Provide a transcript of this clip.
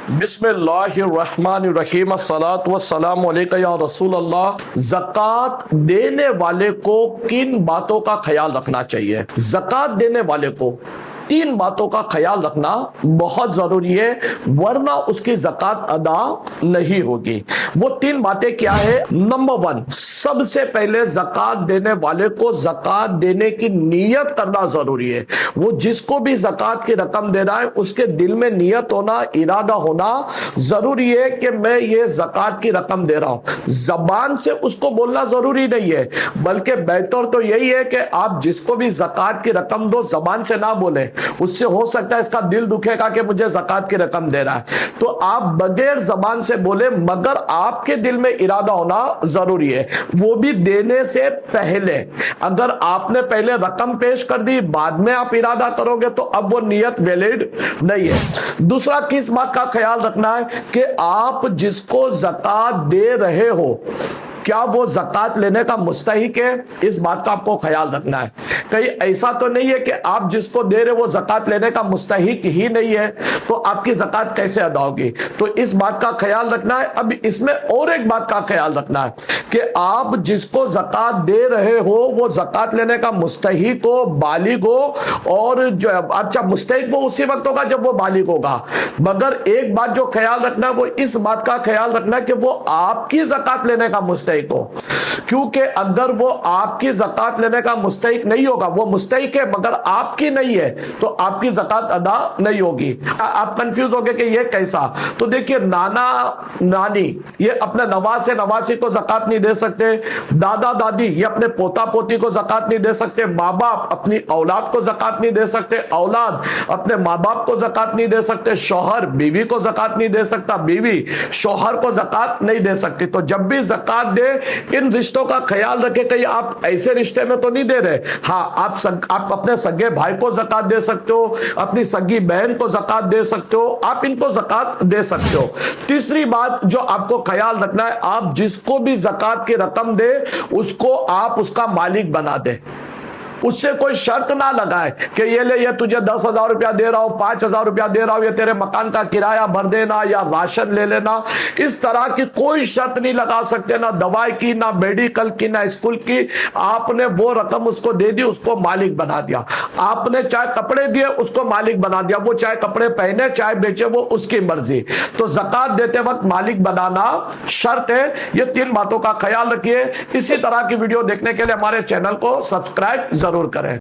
بسم اللہ الرحمن الرحیم، الصلاۃ والسلام علیکہ یا رسول اللہ۔ زکوٰۃ دینے والے کو کن باتوں کا خیال رکھنا چاہیے؟ زکوٰۃ دینے والے کو تین باتوں کا خیال رکھنا بہت ضروری ہے، ورنہ اس کی زکوٰۃ ادا نہیں ہوگی۔ وہ تین باتیں کیا ہے؟ نمبر 1، سب سے پہلے زکوٰۃ دینے والے کو زکوٰۃ دینے کی نیت کرنا ضروری ہے۔ وہ جس کو بھی زکوٰۃ کی رقم دے رہا ہے اس کے دل میں نیت ہونا، ارادہ ہونا ضروری ہے کہ میں یہ زکوٰۃ کی رقم دے رہا ہوں۔ زبان سے اس کو بولنا ضروری نہیں ہے، بلکہ بہتر تو یہی ہے کہ آپ جس کو بھی زکوٰۃ کی رقم دو زبان سے نہ بولیں، اس سے ہو سکتا ہے اس کا دل دکھے گا کہ مجھے زکوٰۃ کی رقم دے رہا ہے۔ تو آپ بغیر زبان سے بولیں، مگر آپ کے دل میں ارادہ ہونا ضروری ہے، وہ بھی دینے سے پہلے۔ اگر آپ نے پہلے رقم پیش کر دی، بعد میں آپ ارادہ کرو گے تو اب وہ نیت ویلڈ نہیں ہے۔ دوسرا کس بات کا خیال رکھنا ہے کہ آپ جس کو زکوٰۃ دے رہے ہو کیا وہ زکوٰۃ لینے کا مستحق ہے؟ اس بات کا آپ کو خیال رکھنا ہے۔ کہیں ایسا تو نہیں ہے کہ آپ جس کو دے رہے وہ زکوٰۃ لینے کا مستحق ہی نہیں ہے، تو آپ کی زکوٰۃ کیسے ادا ہوگی؟ تو اس بات کا خیال رکھنا ہے۔ اب اس میں اور ایک بات کا خیال رکھنا ہے کہ آپ جس کو زکوٰۃ دے رہے ہو وہ زکوٰۃ لینے کا مستحق ہو، بالغ ہو، اور جو اچھا مستحق وہ اسی وقت ہوگا جب وہ بالغ ہوگا، مگر ایک بات جو خیال رکھنا ہے وہ اس بات کا خیال رکھنا ہے کہ وہ آپ کی زکوٰۃ لینے کا مستحق ہو، کیونکہ اگر وہ آپ کی زکوٰۃ لینے کا مستحق نہیں ہوگا، وہ مستحق ہے مگر آپ کی نہیں ہے، تو آپ کی زکوٰۃ ادا نہیں ہوگی۔ آپ کنفیوز ہوگے کہ یہ کیسا؟ تو دیکھیے، نانا نانی یہ اپنے نواسے نواسی کو زکوٰۃ نہیں دے سکتے، دادا دادی یہ اپنے پوتا پوتی کو زکوٰۃ نہیں دے سکتے، ماں باپ اپنی اولاد کو زکوٰۃ نہیں دے سکتے، اولاد اپنے ماں باپ کو زکوٰۃ نہیں دے سکتے، شوہر بیوی کو زکوٰۃ نہیں دے سکتا، بیوی شوہر کو زکوٰۃ نہیں دے سکتی۔ تو جب بھی زکوٰۃ دے، ان رشتوں کا خیال رکھے کہ آپ ایسے رشتے میں تو نہیں دے رہے۔ ہاں، آپ اپنے سگے بھائی کو زکوٰۃ دے سکتے ہو، اپنی سگی بہن کو زکوٰۃ دے سکتے ہو، آپ ان کو زکوٰۃ دے سکتے ہو۔ تیسری بات جو آپ کو خیال رکھنا ہے، آپ جس کو بھی زکوٰۃ کی رقم دے اس کو آپ اس کا مالک بنا دے، اس سے کوئی شرط نہ لگائے کہ یہ لے، یہ تجھے 10,000 روپیہ دے رہا ہوں، 5,000 روپیہ دے رہا ہوں، یہ تیرے مکان کا کرایہ بھر دینا یا راشن لے لینا۔ اس طرح کی کوئی شرط نہیں لگا سکتے، نہ دوائی کی، نہ میڈیکل کی، نہ اسکول کی۔ آپ نے وہ رقم اس کو دے دی، اس کو مالک بنا دیا۔ آپ نے چاہے کپڑے دیے، اس کو مالک بنا دیا، وہ چاہے کپڑے پہنے چاہے بیچے، وہ اس کی مرضی۔ تو زکوٰۃ دیتے وقت مالک بنانا شرط ہے۔ یہ تین باتوں کا خیال رکھیے۔ اسی طرح کی ویڈیو دیکھنے کے لیے ہمارے چینل کو سبسکرائب ضرور کریں۔